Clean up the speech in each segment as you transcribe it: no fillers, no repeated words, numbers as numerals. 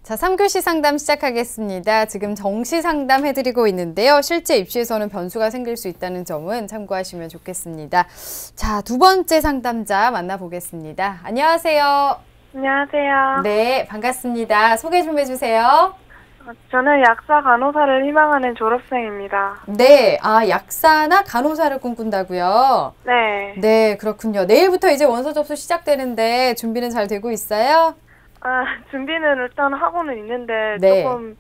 자, 3교시 상담 시작하겠습니다. 지금 정시 상담 해드리고 있는데요. 실제 입시에서는 변수가 생길 수 있다는 점은 참고하시면 좋겠습니다. 자, 두 번째 상담자 만나보겠습니다. 안녕하세요. 안녕하세요. 네, 반갑습니다. 소개 좀 해주세요. 저는 약사 간호사를 희망하는 졸업생입니다. 네, 약사나 간호사를 꿈꾼다고요? 네. 네, 그렇군요. 내일부터 이제 원서 접수 시작되는데 준비는 잘 되고 있어요? 준비는 일단 하고는 있는데 네. 조금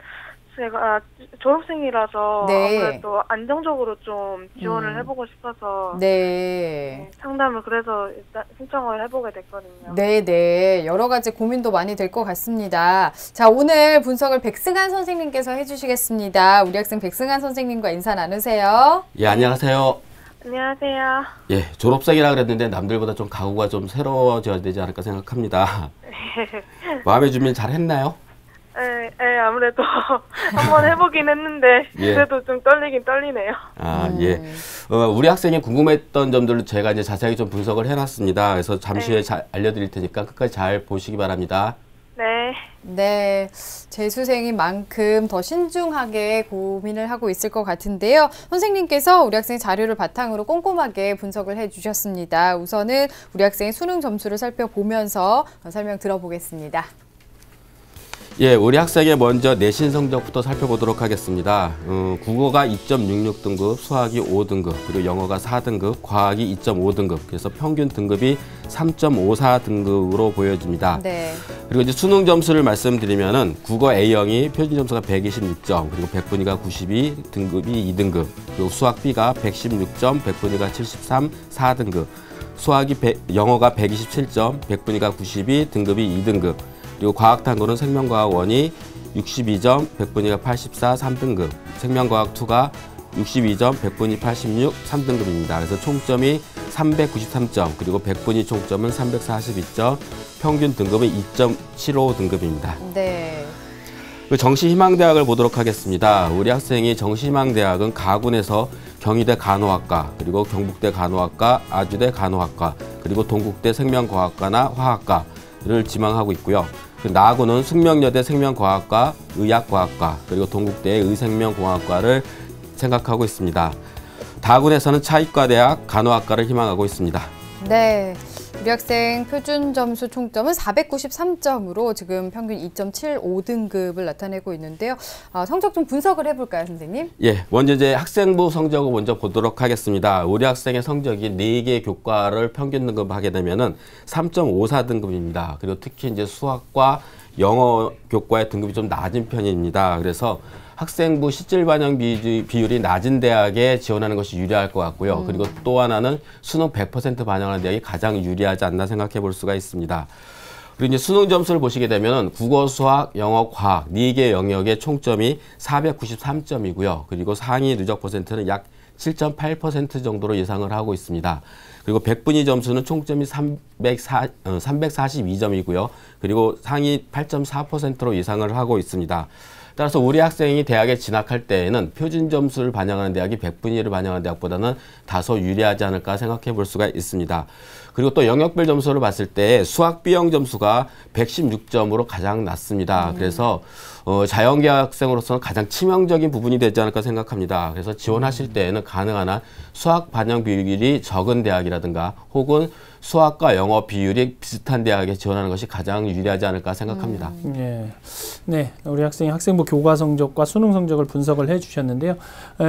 제가 졸업생이라서 네. 아무래도 안정적으로 좀 지원을 해보고 싶어서 네. 상담을 그래서 일단 신청을 해보게 됐거든요. 네. 여러 가지 고민도 많이 될 것 같습니다. 자, 오늘 분석을 백승환 선생님께서 해주시겠습니다. 우리 학생 백승환 선생님과 인사 나누세요. 예, 안녕하세요. 안녕하세요. 예, 졸업생이라 그랬는데 남들보다 좀 각오가 좀 새로워져야 되지 않을까 생각합니다. 마음의 준비는 잘 했나요? 네, 아무래도 한번 해보긴 했는데 예. 그래도 좀 떨리긴 떨리네요. 예. 우리 학생이 궁금했던 점들을 제가 이제 자세하게 좀 분석을 해놨습니다. 그래서 잠시 후에 알려드릴 테니까 끝까지 잘 보시기 바랍니다. 네, 재수생인 만큼 더 신중하게 고민을 하고 있을 것 같은데요. 선생님께서 우리 학생 자료를 바탕으로 꼼꼼하게 분석을 해주셨습니다. 우선은 우리 학생의 수능 점수를 살펴보면서 설명 들어보겠습니다. 예, 우리 학생의 먼저 내신 성적부터 살펴보도록 하겠습니다. 국어가 2.66등급, 수학이 5등급, 그리고 영어가 4등급, 과학이 2.5등급, 그래서 평균 등급이 3.54등급으로 보여집니다. 네. 그리고 이제 수능 점수를 말씀드리면은 국어 A형이 표준 점수가 126점, 그리고 백분위가 92, 등급이 2등급, 그리고 수학 B가 116점, 백분위가 73, 4등급, 영어가 127점, 백분위가 92, 등급이 2등급, 그리고 과학탐구는 생명과학1이 62점, 백분위가 84, 3등급, 생명과학2가 62점, 백분위 86, 3등급입니다. 그래서 총점이 393점, 그리고 백분위 총점은 342점, 평균 등급은 2.75등급입니다. 네. 정시희망대학을 보도록 하겠습니다. 우리 학생이 정시희망대학은 가군에서 경희대 간호학과, 그리고 경북대 간호학과, 아주대 간호학과, 그리고 동국대 생명과학과나 화학과를 지망하고 있고요. 나군은 숙명여대 생명과학과, 의학과학과, 그리고 동국대의 의생명공학과를 생각하고 있습니다. 다군에서는 차의과대학 간호학과를 희망하고 있습니다. 네. 우리 학생 표준 점수 총점은 493점으로 지금 평균 2.75등급을 나타내고 있는데요. 성적 좀 분석을 해볼까요, 선생님? 예, 먼저 이제 학생부 성적을 먼저 보도록 하겠습니다. 우리 학생의 성적이 4개 교과를 평균 등급하게 되면은 3.54등급입니다. 그리고 특히 이제 수학과 영어 교과의 등급이 좀 낮은 편입니다. 그래서 학생부 실질 반영 비율이 낮은 대학에 지원하는 것이 유리할 것 같고요. 그리고 또 하나는 수능 100% 반영하는 대학이 가장 유리하지 않나 생각해 볼 수가 있습니다. 그리고 이제 수능 점수를 보시게 되면 국어, 수학, 영어, 과학 4개 영역의 총점이 493점이고요. 그리고 상위 누적 퍼센트는 약 7.8% 정도로 예상을 하고 있습니다. 그리고 백분위 점수는 총점이 342점이고요. 그리고 상위 8.4%로 예상을 하고 있습니다. 따라서 우리 학생이 대학에 진학할 때에는 표준 점수를 반영하는 대학이 백분위를 반영하는 대학보다는 다소 유리하지 않을까 생각해 볼 수가 있습니다. 그리고 또 영역별 점수를 봤을 때 수학 B형 점수가 116점으로 가장 낮습니다. 그래서 자연계학 학생으로서는 가장 치명적인 부분이 되지 않을까 생각합니다. 그래서 지원하실 때에는 가능한 한 수학 반영 비율이 적은 대학이라든가 혹은 수학과 영어 비율이 비슷한 대학에 지원하는 것이 가장 유리하지 않을까 생각합니다. 네, 우리 학생이 학생부 교과 성적과 수능 성적을 분석을 해주셨는데요.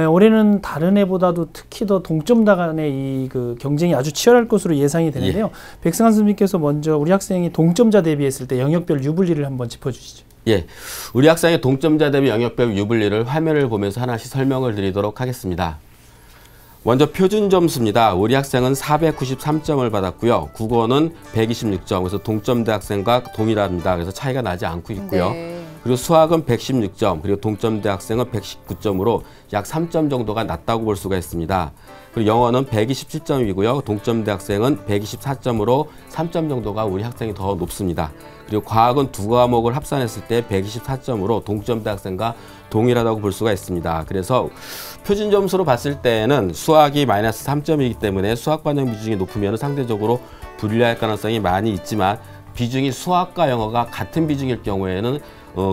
올해는 다른 해보다도 특히 더 동점자 간의 이 경쟁이 아주 치열할 것으로 예상이 되는데요. 백승환 선생님께서 먼저 우리 학생이 동점자 대비했을 때 영역별 유불리를 한번 짚어주시죠. 예, 우리 학생의 동점자 대비 영역별 유불리를 화면을 보면서 하나씩 설명을 드리도록 하겠습니다. 먼저 표준 점수입니다. 우리 학생은 493점을 받았고요. 국어는 126점, 그래서 동점대 학생과 동일합니다. 그래서 차이가 나지 않고 있고요. 네. 그리고 수학은 116점, 그리고 동점대 학생은 119점으로 약 3점 정도가 낮다고 볼 수가 있습니다. 그리고 영어는 127점이고요. 동점대 학생은 124점으로 3점 정도가 우리 학생이 더 높습니다. 그리고 과학은 두 과목을 합산했을 때 124점으로 동점대 학생과 동일하다고 볼 수가 있습니다. 그래서 표준 점수로 봤을 때는 수학이 마이너스 3점이기 때문에 수학 반영 비중이 높으면 상대적으로 불리할 가능성이 많이 있지만 비중이 수학과 영어가 같은 비중일 경우에는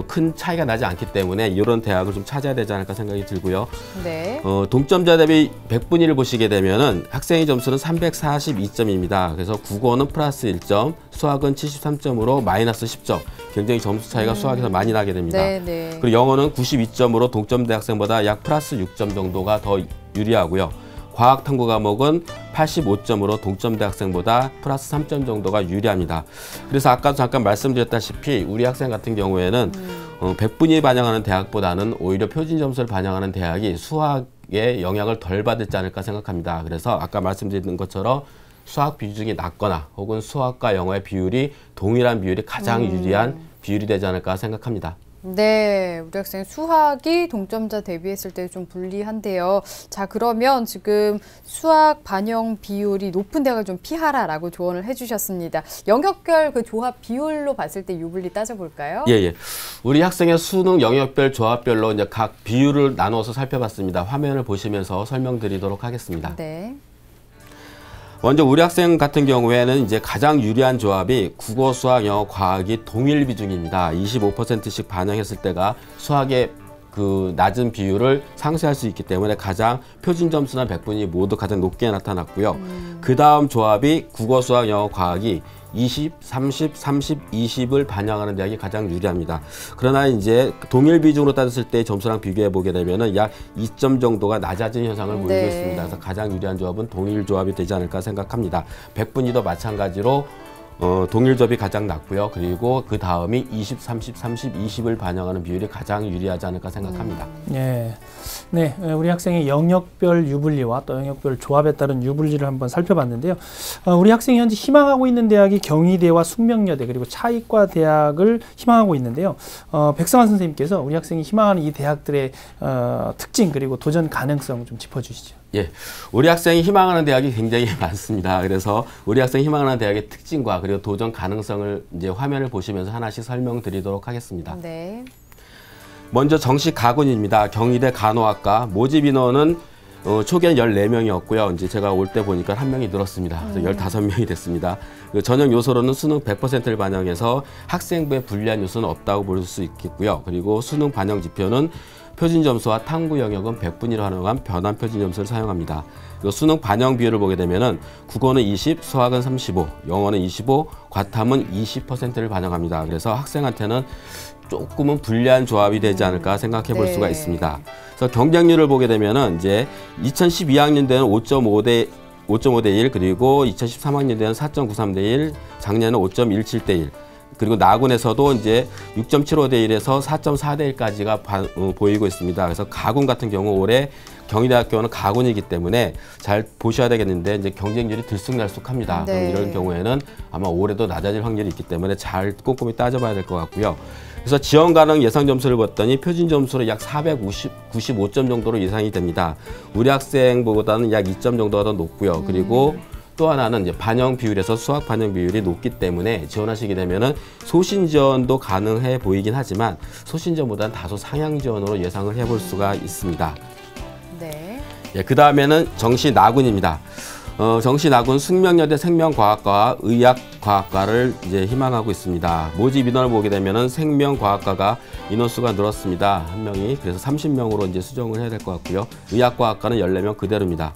큰 차이가 나지 않기 때문에 이런 대학을 좀 찾아야 되지 않을까 생각이 들고요. 네. 동점자 대비 100분위 를 보시게 되면은 학생의 점수는 342점입니다. 그래서 국어는 플러스 1점, 수학은 73점으로 마이너스 10점. 굉장히 점수 차이가 수학에서 많이 나게 됩니다. 네. 그리고 영어는 92점으로 동점대 학생보다 약 플러스 6점 정도가 더 유리하고요. 과학 탐구 과목은 85점으로 동점대 학생보다 플러스 3점 정도가 유리합니다. 그래서 아까도 잠깐 말씀드렸다시피 우리 학생 같은 경우에는 100분위 반영하는 대학보다는 오히려 표준 점수를 반영하는 대학이 수학에 영향을 덜 받지 않을까 생각합니다. 그래서 아까 말씀드린 것처럼 수학 비중이 낮거나 혹은 수학과 영어의 비율이 동일한 비율이 가장 유리한 비율이 되지 않을까 생각합니다. 네, 우리 학생 수학이 동점자 대비했을 때 좀 불리한데요. 자, 그러면 지금 수학 반영 비율이 높은 대학을 좀 피하라라고 조언을 해주셨습니다. 영역별 그 조합 비율로 봤을 때 유불리 따져볼까요? 예. 우리 학생의 수능 영역별 조합별로 이제 각 비율을 나누어서 살펴봤습니다. 화면을 보시면서 설명드리도록 하겠습니다. 네. 먼저 우리 학생 같은 경우에는 이제 가장 유리한 조합이 국어, 수학, 영어, 과학이 동일 비중입니다. 25%씩 반영했을 때가 수학의 그 낮은 비율을 상쇄할 수 있기 때문에 가장 표준 점수나 100분위 모두 가장 높게 나타났고요. 그 다음 조합이 국어, 수학, 영어, 과학이 20, 30, 30, 20을 반영하는 대학이 가장 유리합니다. 그러나 이제 동일 비중으로 따졌을 때 점수랑 비교해 보게 되면은 약 2점 정도가 낮아진 현상을 보이고 있습니다. 그래서 가장 유리한 조합은 동일 조합이 되지 않을까 생각합니다. 100분위도 마찬가지로 동일 조합이 가장 낮고요. 그리고 그 다음이 20, 30, 30, 20을 반영하는 비율이 가장 유리하지 않을까 생각합니다. 네, 우리 학생의 영역별 유불리와 또 영역별 조합에 따른 유불리를 한번 살펴봤는데요. 우리 학생이 현재 희망하고 있는 대학이 경희대와 숙명여대 그리고 차이과 대학을 희망하고 있는데요. 백성환 선생님께서 우리 학생이 희망하는 이 대학들의 특징 그리고 도전 가능성 좀 짚어주시죠. 예, 우리 학생이 희망하는 대학이 굉장히 많습니다. 그래서 우리 학생이 희망하는 대학의 특징과 그리고 도전 가능성을 이제 화면을 보시면서 하나씩 설명드리도록 하겠습니다. 네. 먼저 정시 가군입니다. 경희대 간호학과 모집 인원은 초기엔 14명이었고요. 이제 제가 올 때 보니까 한 명이 늘었습니다. 그래서 15명이 됐습니다. 전형 요소로는 수능 100%를 반영해서 학생부에 불리한 요소는 없다고 볼 수 있겠고요. 그리고 수능 반영 지표는 표준 점수와 탐구 영역은 100분위로 활용한 변환 표준 점수를 사용합니다. 그리고 수능 반영 비율을 보게 되면은 국어는 20, 수학은 35, 영어는 25, 과탐은 20%를 반영합니다. 그래서 학생한테는 조금은 불리한 조합이 되지 않을까 생각해 볼 수가 있습니다. 그래서 경쟁률을 보게 되면은 이제 2012학년대는 5.5대 1, 그리고 2013학년대는 4.93대 1, 작년은 5.17대 1. 그리고 나군에서도 이제 6.75대 1에서 4.4대 1까지가 보이고 있습니다. 그래서 가군 같은 경우 올해 경희대학교는 가군이기 때문에 잘 보셔야 되겠는데 이제 경쟁률이 들쑥날쑥합니다. 네. 그럼 이런 경우에는 아마 올해도 낮아질 확률이 있기 때문에 잘 꼼꼼히 따져봐야 될 것 같고요. 그래서 지원 가능 예상 점수를 봤더니 표준 점수로 약 495점 정도로 예상이 됩니다. 우리 학생보다는 약 2점 정도가 더 높고요. 그리고 또 하나는 이제 반영 비율에서 수학 반영 비율이 높기 때문에 지원하시게 되면은 소신 지원도 가능해 보이긴 하지만 소신 지원보다는 다소 상향 지원으로 예상을 해볼 수가 있습니다. 네. 예, 그 다음에는 정시 나군입니다. 정시 나군 숙명여대 생명과학과와 의학과학과를 이제 희망하고 있습니다. 모집 인원을 보게 되면은 생명과학과가 인원수가 늘었습니다. 한 명이 그래서 30명으로 이제 수정을 해야 될 것 같고요. 의학과학과는 14명 그대로입니다.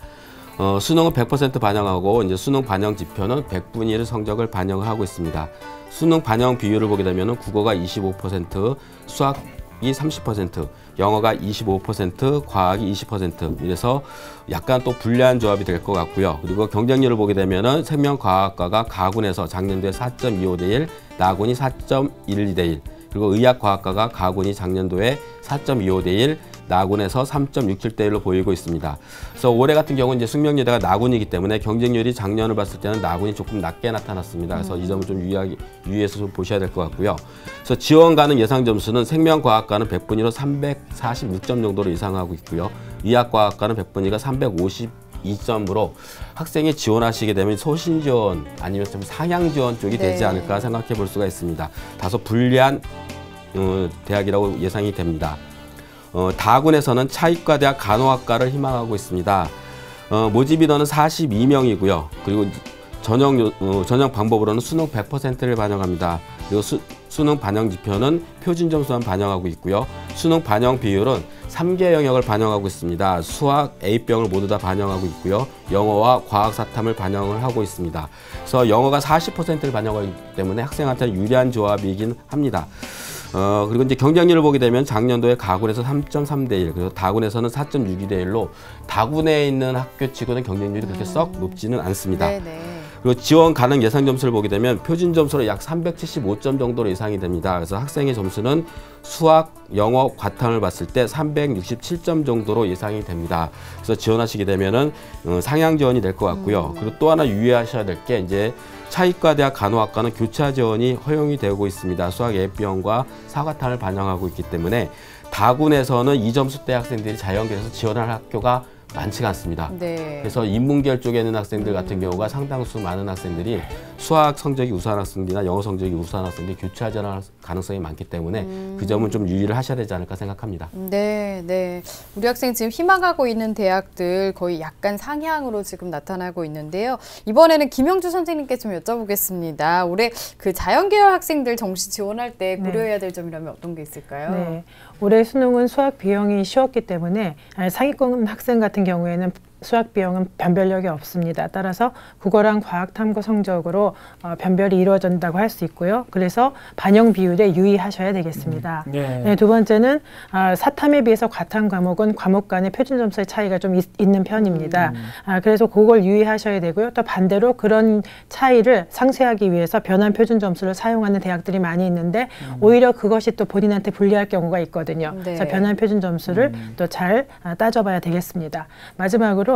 수능은 100% 반영하고 이제 수능 반영 지표는 100분위의 성적을 반영을 하고 있습니다. 수능 반영 비율을 보게 되면 국어가 25%, 수학이 30%, 영어가 25%, 과학이 20%. 이래서 약간 또 불리한 조합이 될 것 같고요. 그리고 경쟁률을 보게 되면은 생명과학과가 가군에서 작년도에 4.25대 1, 나군이 4.12대 1. 그리고 의학과학과가 가군이 작년도에 4.25대 1, 나군에서 3.67대 1로 보이고 있습니다. 그래서 올해 같은 경우는 이제 숙명여대가 나군이기 때문에 경쟁률이 작년을 봤을 때는 나군이 조금 낮게 나타났습니다. 그래서 이 점을 좀 유의해서 좀 보셔야 될 것 같고요. 그래서 지원 가능 예상 점수는 생명과학과는 100분위로 346점 정도로 예상하고 있고요. 의학과학과는 100분위가 352점으로 학생이 지원하시게 되면 소신 지원 아니면 좀 상향 지원 쪽이 되지 않을까 생각해 볼 수가 있습니다. 다소 불리한 대학이라고 예상이 됩니다. 다군에서는 차이과대학 간호학과를 희망하고 있습니다. 모집 인원은 42명이고요. 그리고 전형 방법으로는 수능 100%를 반영합니다. 그리고 수능 반영 지표는 표준 점수만 반영하고 있고요. 수능 반영 비율은 3개 영역을 반영하고 있습니다. 수학, A병을 모두 다 반영하고 있고요. 영어와 과학 사탐을 반영을 하고 있습니다. 그래서 영어가 40%를 반영하기 때문에 학생한테는 유리한 조합이긴 합니다. 그리고 이제 경쟁률을 보게 되면 작년도에 가군에서 3.3대 1, 그리고 다군에서는 4.62대 1로 다군에 있는 학교 치고는 경쟁률이 그렇게 썩 높지는 않습니다. 네네. 그리고 지원 가능 예상 점수를 보게 되면 표준 점수로 약 375점 정도로 예상이 됩니다. 그래서 학생의 점수는 수학, 영어, 과탐을 봤을 때 367점 정도로 예상이 됩니다. 그래서 지원하시게 되면은 상향 지원이 될 것 같고요. 그리고 또 하나 유의하셔야 될 게 이제 차의과대학 간호학과는 교차 지원이 허용이 되고 있습니다. 수학 A병과 사과탐을 반영하고 있기 때문에 다군에서는 이 점수대 학생들이 자연계에서 지원할 학교가 많지가 않습니다. 네. 그래서 인문계열 쪽에 있는 학생들 같은 경우가 상당수 많은 학생들이 수학 성적이 우수한 학생들이나 영어 성적이 우수한 학생들이 교차 지원할 가능성이 많기 때문에 그 점은 좀 유의를 하셔야 되지 않을까 생각합니다. 네, 네. 우리 학생 지금 희망하고 있는 대학들 거의 약간 상향으로 지금 나타나고 있는데요. 이번에는 김영주 선생님께 좀 여쭤보겠습니다. 올해 그 자연계열 학생들 정시 지원할 때 고려해야 될 점이라면 어떤 게 있을까요? 네. 올해 수능은 수학 비용이 쉬웠기 때문에 상위권 학생 같은 경우에는 수학 비용은 변별력이 없습니다. 따라서 국어랑 과학 탐구 성적으로 변별이 이루어진다고 할 수 있고요. 그래서 반영 비율에 유의하셔야 되겠습니다. 네, 두 번째는 사탐에 비해서 과탐 과목은 과목 간의 표준 점수의 차이가 좀 있는 편입니다. 그래서 그걸 유의하셔야 되고요. 또 반대로 그런 차이를 상쇄하기 위해서 변환 표준 점수를 사용하는 대학들이 많이 있는데 오히려 그것이 또 본인한테 불리할 경우가 있거든요. 네. 그래서 변환 표준 점수를 또 잘 따져봐야 되겠습니다. 마지막으로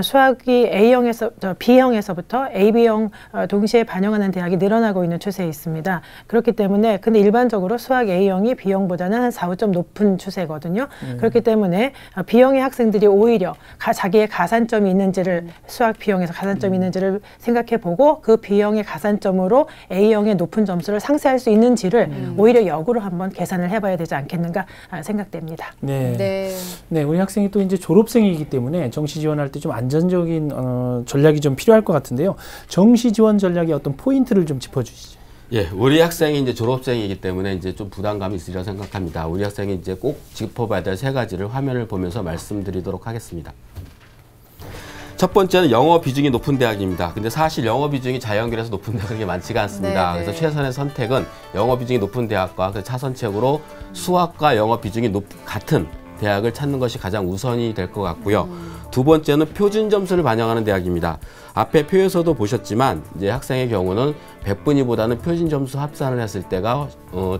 수학이 A형에서 B형에서부터 AB형 동시에 반영하는 대학이 늘어나고 있는 추세에 있습니다. 그렇기 때문에 근데 일반적으로 수학 A형이 B형보다는 한 4, 5점 높은 추세거든요. 그렇기 때문에 B형의 학생들이 오히려 자기의 가산점이 있는지를 수학 B형에서 가산점이 있는지를 생각해보고 그 B형의 가산점으로 A형의 높은 점수를 상쇄할 수 있는지를 오히려 역으로 한번 계산을 해봐야 되지 않겠는가 생각됩니다. 네. 네. 네, 우리 학생이 또 이제 졸업생이기 때문에 정시 지원할 때 좀 안전적인 전략이 좀 필요할 것 같은데요. 정시 지원 전략의 어떤 포인트를 좀 짚어주시죠. 예, 우리 학생이 이제 졸업생이기 때문에 이제 좀 부담감이 있으리라 생각합니다. 우리 학생이 이제 꼭 짚어봐야 될 세 가지를 화면을 보면서 말씀드리도록 하겠습니다. 첫 번째는 영어 비중이 높은 대학입니다. 근데 사실 영어 비중이 자연계에서 높은 대학은 그렇게 많지가 않습니다. 네네. 그래서 최선의 선택은 영어 비중이 높은 대학과 그 차선책으로 수학과 영어 비중이 같은 대학을 찾는 것이 가장 우선이 될 것 같고요. 두 번째는 표준 점수를 반영하는 대학입니다. 앞에 표에서도 보셨지만 이제 학생의 경우는 100분위보다는 표준 점수 합산을 했을 때가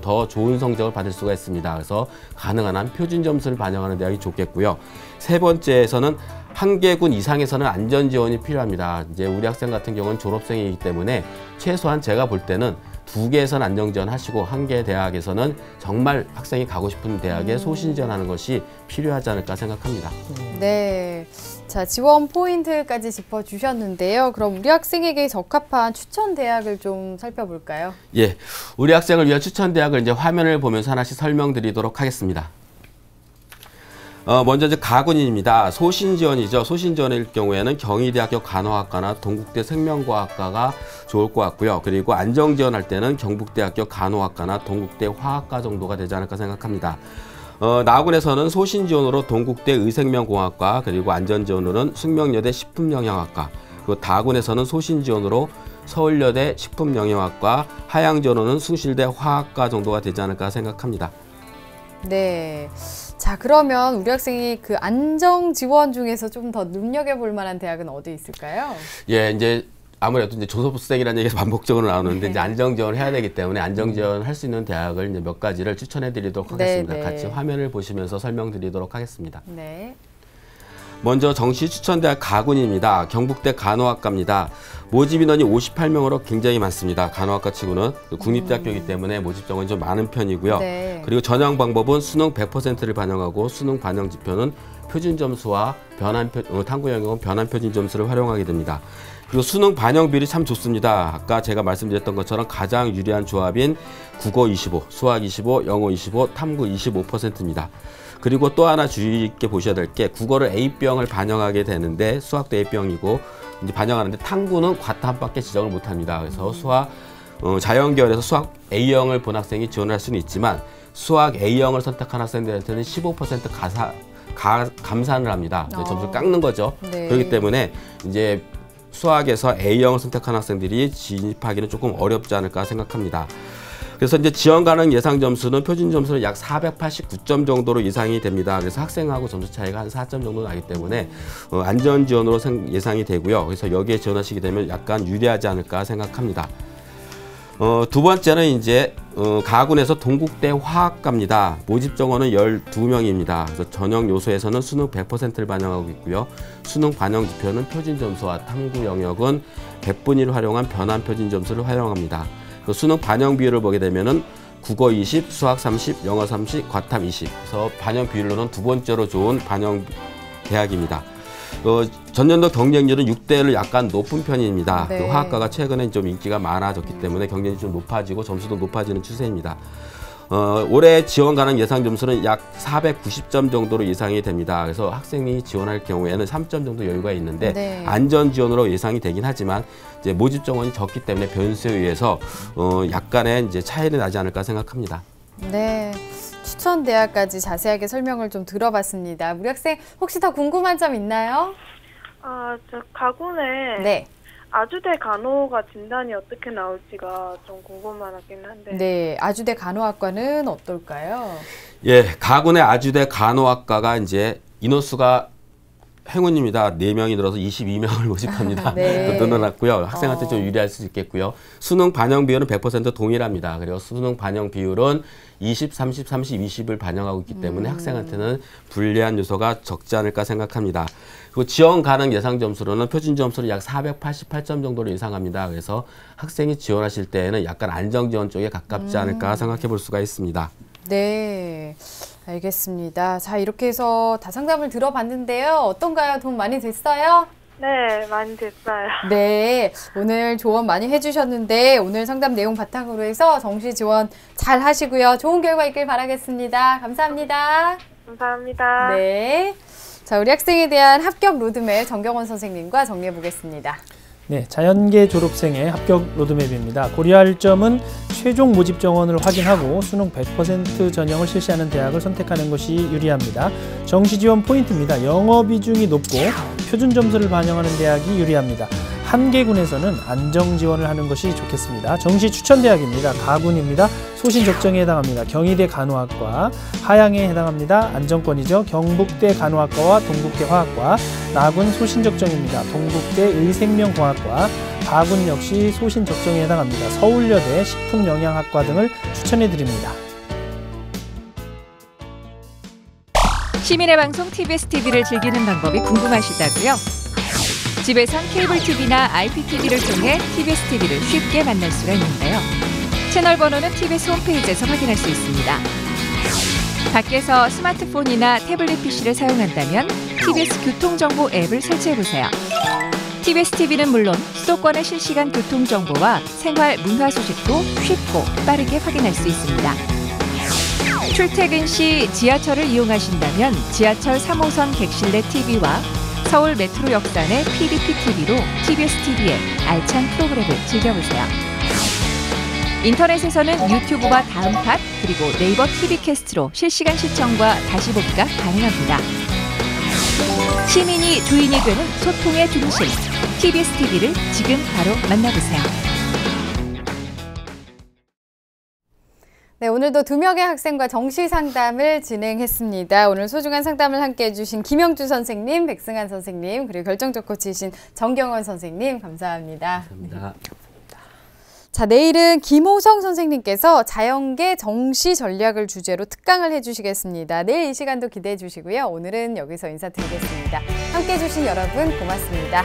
더 좋은 성적을 받을 수가 있습니다. 그래서 가능한 한 표준 점수를 반영하는 대학이 좋겠고요. 세 번째에서는 한 개군 이상에서는 안전 지원이 필요합니다. 이제 우리 학생 같은 경우는 졸업생이기 때문에 최소한 제가 볼 때는 2개에서는 안정 지원하시고 1개 대학에서는 정말 학생이 가고 싶은 대학에 소신 지원하는 것이 필요하지 않을까 생각합니다. 네. 자, 지원 포인트까지 짚어주셨는데요. 그럼 우리 학생에게 적합한 추천 대학을 좀 살펴볼까요? 예, 우리 학생을 위한 추천 대학을 이제 화면을 보면서 하나씩 설명드리도록 하겠습니다. 먼저 이제 가군입니다. 소신 지원이죠. 소신 지원일 경우에는 경희대학교 간호학과나 동국대 생명과학과가 좋을 것 같고요. 그리고 안정 지원할 때는 경북대학교 간호학과나 동국대 화학과 정도가 되지 않을까 생각합니다. 나군에서는 소신 지원으로 동국대 의생명공학과, 그리고 안전 지원으로는 숙명여대 식품영양학과, 그리고 다군에서는 소신 지원으로 서울여대 식품영양학과, 하향 지원으로는 숭실대 화학과 정도가 되지 않을까 생각합니다. 네. 자, 그러면 우리 학생이 그 안정 지원 중에서 좀 더 눈여겨볼 만한 대학은 어디 있을까요? 예, 이제 아무래도 이제 조선생이라는 얘기가 반복적으로 나오는데 네. 이제 안정 지원을 해야 되기 때문에 안정 지원을 할 수 있는 대학을 이제 몇 가지를 추천해 드리도록 하겠습니다. 네, 네. 같이 화면을 보시면서 설명드리도록 하겠습니다. 네. 먼저 정시 추천대학 가군입니다. 경북대 간호학과입니다. 모집 인원이 58명으로 굉장히 많습니다. 간호학과 치고는 국립대학교이기 때문에 모집 정원이 좀 많은 편이고요. 네. 그리고 전형 방법은 수능 100%를 반영하고 수능 반영 지표는 표준 점수와 탐구 영역은 변환 표준 점수를 활용하게 됩니다. 그리고 수능 반영 비율이 참 좋습니다. 아까 제가 말씀드렸던 것처럼 가장 유리한 조합인 국어 25, 수학 25, 영어 25, 탐구 25%입니다. 그리고 또 하나 주의 있게 보셔야 될 게 국어를 A병을 반영하게 되는데 수학도 A병이고 이제 반영하는데 탕구는 과탐밖에 지정을 못합니다. 그래서 수학 자연계열에서 수학 A형을 본 학생이 지원할 수는 있지만 수학 A형을 선택한 학생들한테는 15% 감산을 합니다. 점수를 깎는 거죠. 네. 그렇기 때문에 이제 수학에서 A형을 선택한 학생들이 진입하기는 조금 어렵지 않을까 생각합니다. 그래서 이제 지원 가능 예상 점수는 표준 점수는 약 489점 정도로 예상이 됩니다. 그래서 학생하고 점수 차이가 한 4점 정도 나기 때문에 안전 지원으로 예상이 되고요. 그래서 여기에 지원하시게 되면 약간 유리하지 않을까 생각합니다. 두 번째는 이제 가군에서 동국대 화학과입니다. 모집 정원은 12명입니다. 그래서 전형 요소에서는 수능 100%를 반영하고 있고요. 수능 반영 지표는 표준 점수와 탐구 영역은 100분위를 활용한 변환 표준 점수를 활용합니다. 수능 반영 비율을 보게 되면은 국어 20, 수학 30, 영어 30, 과탐 20. 그래서 반영 비율로는 두 번째로 좋은 반영 대학입니다. 전년도 경쟁률은 6대를 약간 높은 편입니다. 네. 화학과가 최근에 좀 인기가 많아졌기 때문에 경쟁이 좀 높아지고 점수도 높아지는 추세입니다. 올해 지원 가능 예상 점수는 약 490점 정도로 예상이 됩니다. 그래서 학생이 지원할 경우에는 3점 정도 여유가 있는데 네. 안전 지원으로 예상이 되긴 하지만 이제 모집 정원이 적기 때문에 변수에 의해서 약간의 이제 차이는 나지 않을까 생각합니다. 네. 추천 대학까지 자세하게 설명을 좀 들어봤습니다. 우리 학생 혹시 더 궁금한 점 있나요? 저 가군에 네. 아주대 간호가 진단이 어떻게 나올지가 좀 궁금하긴 한데. 네. 아주대 간호학과는 어떨까요? 예, 가군의 아주대 간호학과가 이제 인원수가 행운입니다. 4명이 늘어서 22명을 모집합니다. 네. 늘어났고요. 학생한테 좀 유리할 수 있겠고요. 수능 반영 비율은 100% 동일합니다. 그리고 수능 반영 비율은 20, 30, 30, 20을 반영하고 있기 때문에 학생한테는 불리한 요소가 적지 않을까 생각합니다. 그리고 지원 가능 예상 점수로는 표준 점수를 약 488점 정도로 예상합니다. 그래서 학생이 지원하실 때에는 약간 안정 지원 쪽에 가깝지 않을까 생각해 볼 수가 있습니다. 네. 알겠습니다. 자, 이렇게 해서 다 상담을 들어봤는데요. 어떤가요? 도움 많이 됐어요? 네, 많이 됐어요. 네, 오늘 조언 많이 해주셨는데 오늘 상담 내용 바탕으로 해서 정시 지원 잘 하시고요. 좋은 결과 있길 바라겠습니다. 감사합니다. 감사합니다. 네, 자 우리 학생에 대한 합격 로드맵 정경원 선생님과 정리해 보겠습니다. 네, 자연계 졸업생의 합격 로드맵입니다. 고려할 점은 최종 모집 정원을 확인하고 수능 100% 전형을 실시하는 대학을 선택하는 것이 유리합니다. 정시 지원 포인트입니다. 영어 비중이 높고 표준 점수를 반영하는 대학이 유리합니다. 한계군에서는 안정 지원을 하는 것이 좋겠습니다. 정시 추천 대학입니다. 가군입니다. 소신 적정에 해당합니다. 경희대 간호학과, 하양에 해당합니다. 안정권이죠. 경북대 간호학과와 동국대 화학과, 나군 소신 적정입니다. 동국대 의생명공학과, 가군 역시 소신 적정에 해당합니다. 서울여대 식품영양학과 등을 추천해 드립니다. 시민의 방송 TBS TV를 즐기는 방법이 궁금하시다고요? 집에선 케이블 TV나 IPTV를 통해 TBS TV를 쉽게 만날 수가 있는데요. 채널 번호는 TBS 홈페이지에서 확인할 수 있습니다. 밖에서 스마트폰이나 태블릿 PC를 사용한다면 TBS 교통정보 앱을 설치해보세요. TBS TV는 물론 수도권의 실시간 교통정보와 생활 문화 소식도 쉽고 빠르게 확인할 수 있습니다. 출퇴근 시 지하철을 이용하신다면 지하철 3호선 객실내 TV와 서울 메트로 역산의 PDP TV로 TBS TV의 알찬 프로그램을 즐겨보세요. 인터넷에서는 유튜브와 다음 팟 그리고 네이버 TV 캐스트로 실시간 시청과 다시 보기가 가능합니다. 시민이 주인이 되는 소통의 중심 TBS TV를 지금 바로 만나보세요. 네, 오늘도 2명의 학생과 정시 상담을 진행했습니다. 오늘 소중한 상담을 함께 해주신 김영주 선생님, 백승한 선생님, 그리고 결정적 코치이신 정경원 선생님 감사합니다. 감사합니다. 자, 내일은 김호성 선생님께서 자연계 정시 전략을 주제로 특강을 해주시겠습니다. 내일 이 시간도 기대해 주시고요. 오늘은 여기서 인사드리겠습니다. 함께 해주신 여러분 고맙습니다.